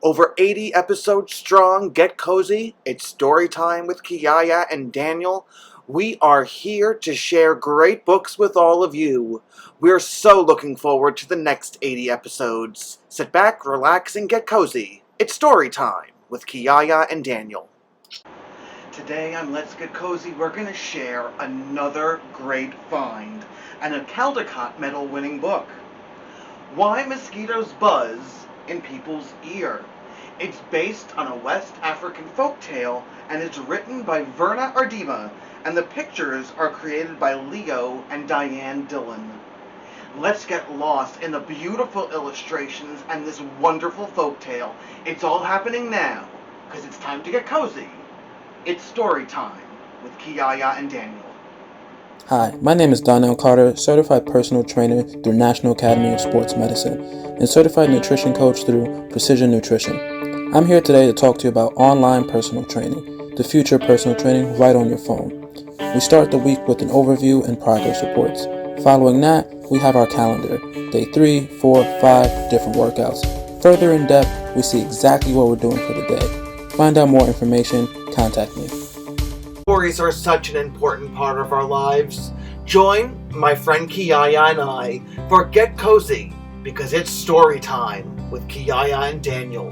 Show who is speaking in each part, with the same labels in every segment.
Speaker 1: Over 80 episodes strong, get cozy. It's story time with Kiyaya and Daniel. We are here to share great books with all of you. We're so looking forward to the next 80 episodes. Sit back, relax, and get cozy. It's story time with Kiyaya and Daniel. Today on Let's Get Cozy, we're going to share another great find, and a Caldecott Medal winning book. Why Mosquitoes Buzz in People's Ear. It's based on a West African folktale, and it's written by Verna Aardema, and the pictures are created by Leo and Diane Dillon. Let's get lost in the beautiful illustrations and this wonderful folktale. It's all happening now, because it's time to get cozy. It's story time with Kiyaya and Daniel.
Speaker 2: Hi, my name is Donnell Carter, certified personal trainer through National Academy of Sports Medicine, and certified nutrition coach through Precision Nutrition. I'm here today to talk to you about online personal training, the future of personal training right on your phone. We start the week with an overview and progress reports. Following that, we have our calendar, day 3, 4, 5 different workouts. Further in depth, we see exactly what we're doing for the day. Find out more information, contact me.
Speaker 1: Stories are such an important part of our lives. Join my friend Kiyaya and I for Get Cozy, because it's story time with Kiyaya and Daniel,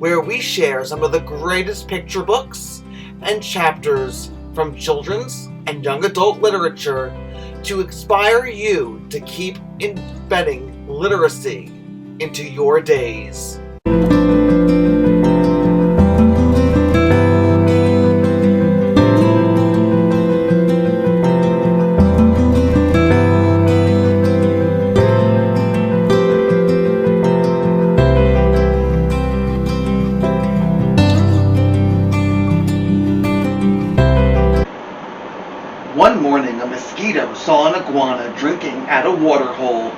Speaker 1: where we share some of the greatest picture books and chapters from children's and young adult literature to inspire you to keep embedding literacy into your days. One morning, a mosquito saw an iguana drinking at a water hole.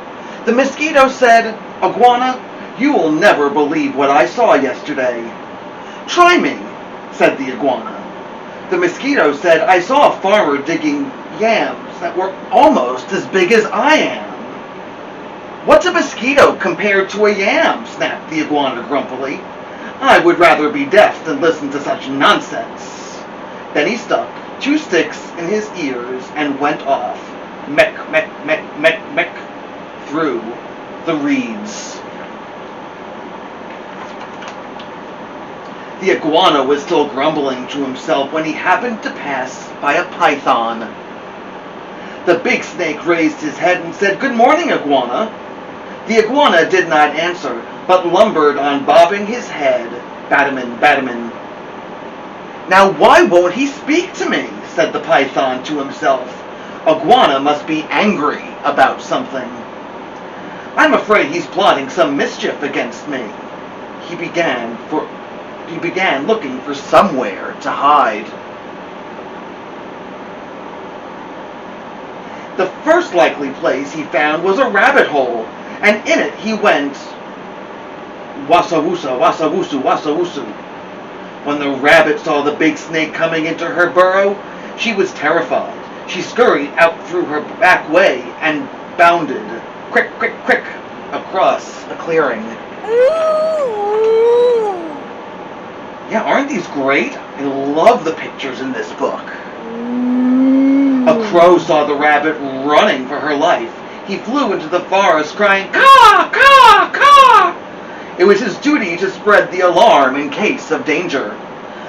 Speaker 1: The mosquito said, "Iguana, you will never believe what I saw yesterday." "Try me," said the iguana. The mosquito said, "I saw a farmer digging yams that were almost as big as I am." "What's a mosquito compared to a yam?" snapped the iguana grumpily. "I would rather be deaf than listen to such nonsense." Then he stuck 2 sticks in his ears and went off, meck, meck, meck, meck, meck, through the reeds. The iguana was still grumbling to himself when he happened to pass by a python. The big snake raised his head and said, "Good morning, iguana." The iguana did not answer, but lumbered on bobbing his head, batamin, batamin. "Now why won't he speak to me?" said the python to himself. "Iguana must be angry about something. I'm afraid he's plotting some mischief against me." He began looking for somewhere to hide. The first likely place he found was a rabbit hole, and in it he went, wassa-woosa, wassa-woosu, wassa-woosu. When the rabbit saw the big snake coming into her burrow, she was terrified. She scurried out through her back way and bounded, crick, crick, crick, across a clearing. Yeah, aren't these great? I love the pictures in this book. A crow saw the rabbit running for her life. He flew into the forest crying, "Caw, caw, caw!" It was his duty to spread the alarm in case of danger.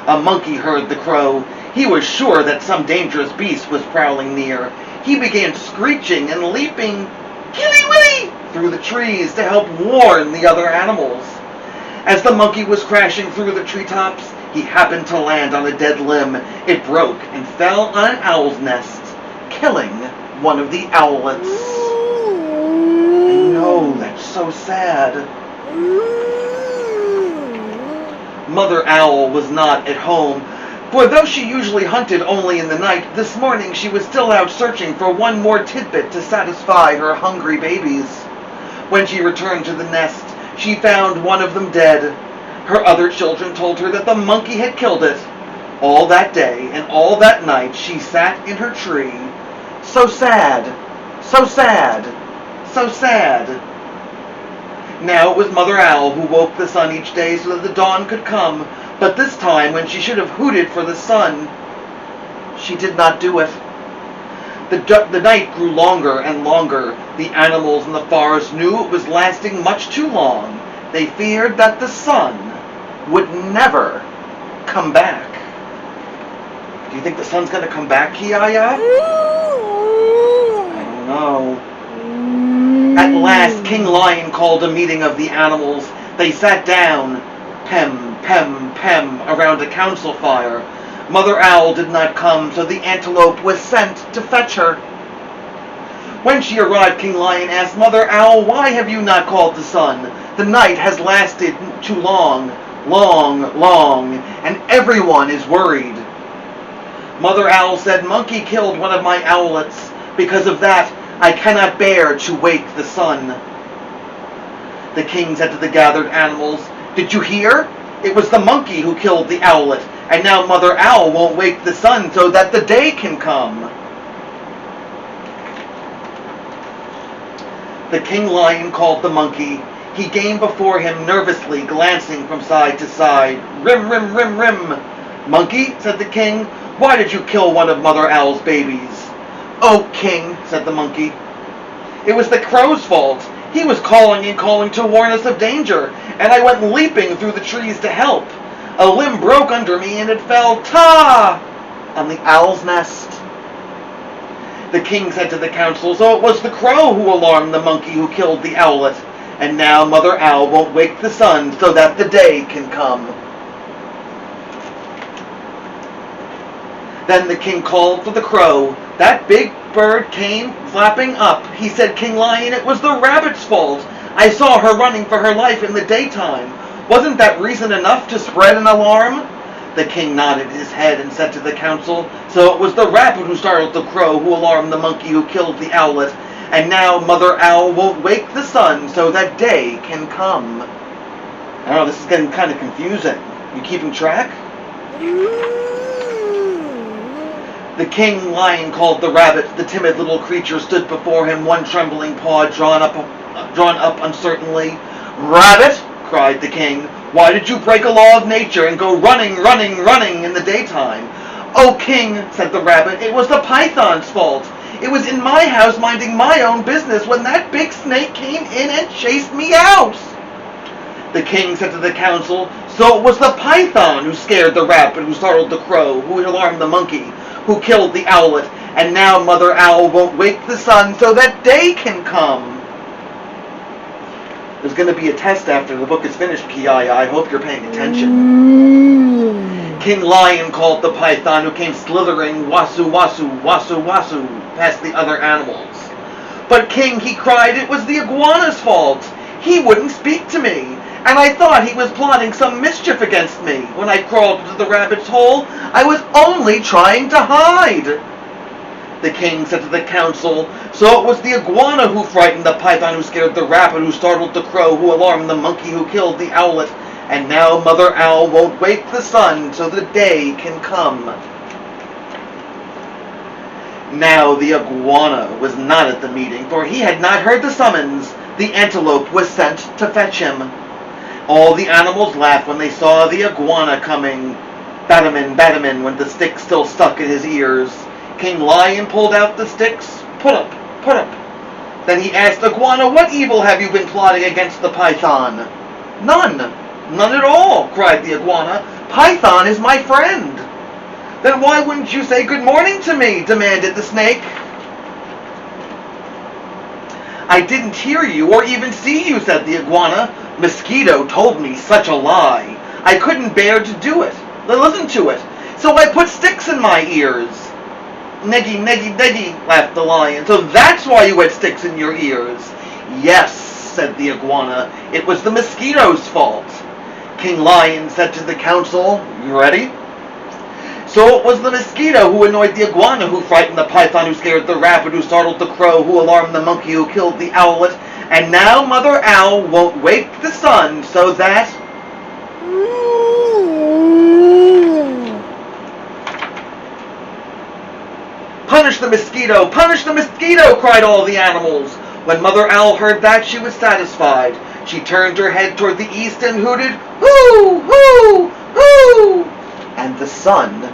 Speaker 1: A monkey heard the crow. He was sure that some dangerous beast was prowling near. He began screeching and leaping, killy-willy, through the trees to help warn the other animals. As the monkey was crashing through the treetops, he happened to land on a dead limb. It broke and fell on an owl's nest, killing one of the owlets. I know, that's so sad. Mother Owl was not at home, for though she usually hunted only in the night, this morning she was still out searching for one more tidbit to satisfy her hungry babies. When she returned to the nest, she found one of them dead. Her other children told her that the monkey had killed it. All that day and all that night she sat in her tree, so sad, so sad, so sad. Now it was Mother Owl who woke the sun each day so that the dawn could come, but this time, when she should have hooted for the sun, she did not do it. The night grew longer and longer. The animals in the forest knew it was lasting much too long. They feared that the sun would never come back. Do you think the sun's going to come back, Kiyaya? I don't know. At last, King Lion called a meeting of the animals. They sat down, pem, pem, pem, around a council fire. Mother Owl did not come, so the antelope was sent to fetch her. When she arrived, King Lion asked, Mother Owl, why have you not called the sun? The night has lasted too long, long, long, and everyone is worried. Mother Owl said, Monkey killed one of my owlets. Because of that, I cannot bear to wake the sun. The king said to the gathered animals, Did you hear? It was the monkey who killed the owlet, and now Mother Owl won't wake the sun so that the day can come. The King Lion called the monkey. He came before him nervously, glancing from side to side. Rim, rim, rim, rim. Monkey, said the king, why did you kill one of Mother Owl's babies? Oh, king, said the monkey. It was the crow's fault. He was calling and calling to warn us of danger, and I went leaping through the trees to help. A limb broke under me and it fell, ta! On the owl's nest. The king said to the council, so it was the crow who alarmed the monkey who killed the owlet, and now Mother Owl won't wake the sun so that the day can come. Then the king called for the crow. That big bird came flapping up. He said, King Lion, it was the rabbit's fault. I saw her running for her life in the daytime. Wasn't that reason enough to spread an alarm? The king nodded his head and said to the council, so it was the rabbit who startled the crow who alarmed the monkey who killed the owlet, and now Mother Owl won't wake the sun so that day can come. I don't know, this is getting kind of confusing. You keeping track? The King Lion called the rabbit. The timid little creature stood before him, one trembling paw drawn up uncertainly. Rabbit, cried the king, why did you break a law of nature and go running, running, running in the daytime? Oh, king, said the rabbit, it was the python's fault. It was in my house minding my own business when that big snake came in and chased me out. The king said to the council, so it was the python who scared the rabbit, who startled the crow, who alarmed the monkey, who killed the owlet, and now Mother Owl won't wake the sun so that day can come. There's going to be a test after the book is finished, Kiyaya. I hope you're paying attention. King Lion called the python, who came slithering, wasu, wasu, wasu, wasu, past the other animals. But king, he cried, it was the iguana's fault. He wouldn't speak to me, and I thought he was plotting some mischief against me. When I crawled into the rabbit's hole, I was only trying to hide. The king said to the council, so it was the iguana who frightened the python, who scared the rabbit, who startled the crow, who alarmed the monkey, who killed the owlet, and now Mother Owl won't wake the sun so the day can come. Now the iguana was not at the meeting, for he had not heard the summons. The antelope was sent to fetch him. All the animals laughed when they saw the iguana coming. Batamin, Batamin, went the stick still stuck in his ears. King Lion pulled out the sticks. Put up, put up. Then he asked Iguana, what evil have you been plotting against the python? None, none at all, cried the iguana. Python is my friend. Then why wouldn't you say good morning to me? Demanded the snake. I didn't hear you or even see you, said the iguana. Mosquito told me such a lie. I couldn't bear to do it, listen to it, so I put sticks in my ears. Neggy, neggy, neggy, laughed the lion. So that's why you had sticks in your ears. Yes, said the iguana. It was the mosquito's fault. King Lion said to the council, you ready? So it was the mosquito who annoyed the iguana, who frightened the python, who scared the rabbit, who startled the crow, who alarmed the monkey, who killed the owlet, and now Mother Owl won't wake the sun so that... Punish the mosquito, cried all the animals. When Mother Owl heard that, she was satisfied. She turned her head toward the east and hooted, "Hoo! Hoo! Hoo!" And the sun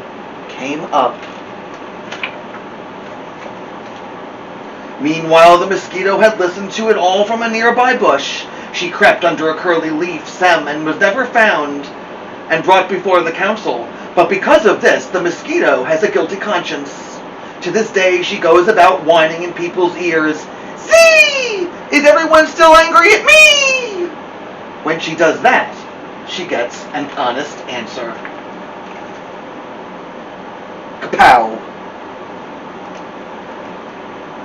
Speaker 1: came up. Meanwhile, the mosquito had listened to it all from a nearby bush. She crept under a curly leaf stem and was never found and brought before the council. But because of this, the mosquito has a guilty conscience. To this day, she goes about whining in people's ears, "See! Is everyone still angry at me?" When she does that, she gets an honest answer. Kapow!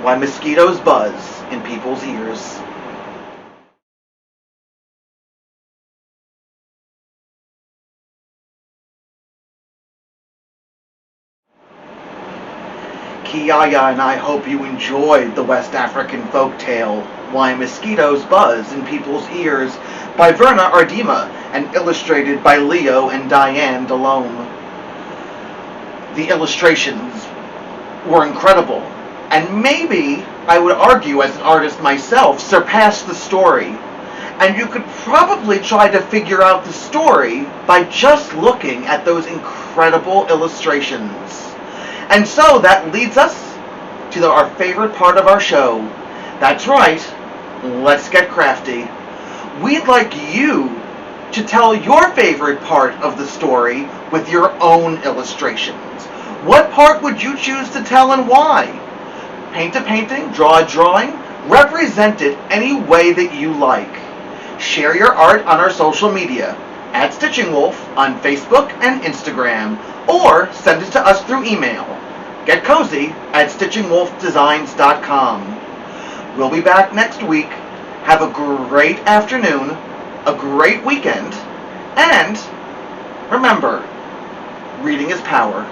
Speaker 1: Why mosquitoes buzz in people's ears. Kiyaya and I hope you enjoyed the West African folktale, Why Mosquitoes Buzz in People's Ears, by Verna Aardema and illustrated by Leo and Diane Dillon. The illustrations were incredible, and maybe, I would argue as an artist myself, surpassed the story. And you could probably try to figure out the story by just looking at those incredible illustrations. And so that leads us to our favorite part of our show. That's right, let's get crafty. We'd like you to tell your favorite part of the story with your own illustrations. What part would you choose to tell and why? Paint a painting, draw a drawing, represent it any way that you like. Share your art on our social media, at STITCHINGwolf on Facebook and Instagram, or send it to us through email. Get cozy at STITCHINGwolfdesigns.com. We'll be back next week. Have a great afternoon, a great weekend, and remember, reading is power.